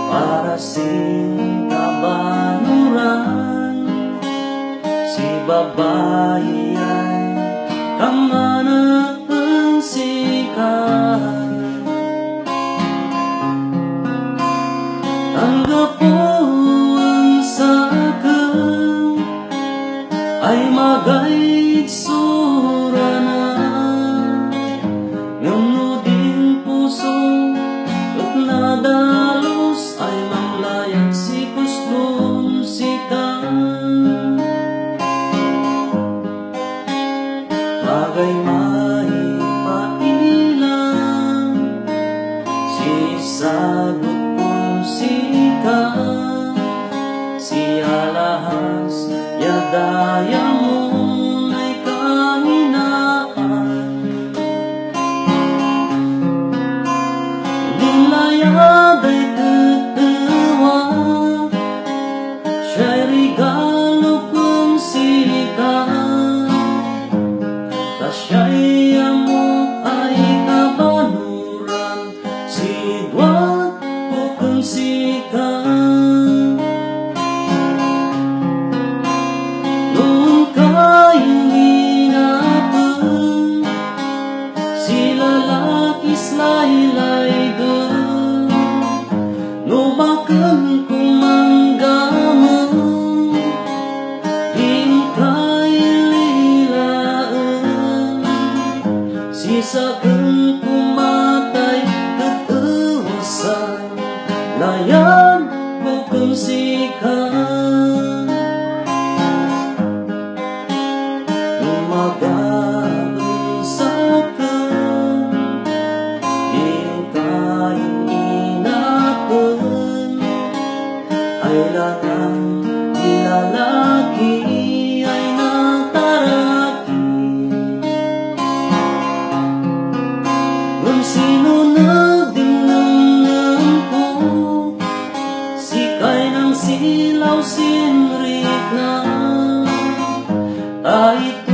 para sing kabanuran. Si babae ay kamanang sikat. Tanggap mo ang sakin ay mag-aitsura na ngano din puso at nadalos ay mamlayak si kustom sikat. Bagay maipainilang si sagot kong sikat. Si alahas yadaya mo ay kahinaan. Nilayad ay tatawa, siya'y regalo kong sikat. Tas siya'y amok ay kabanuran, sidwat ko kong sikat. Noong kayong hinapang, si lalakis laylay-laygan. No bakang kumanggamang, di kaililaan. Sisakan kumatay katawasan, layan ko kung sikat. Lumagabang sakan, di kayong inapan. Ay lalang nilalaki ay nataraki. Nung sino nagdinamnam ko, sikay ng silaw sinrit na. Kahit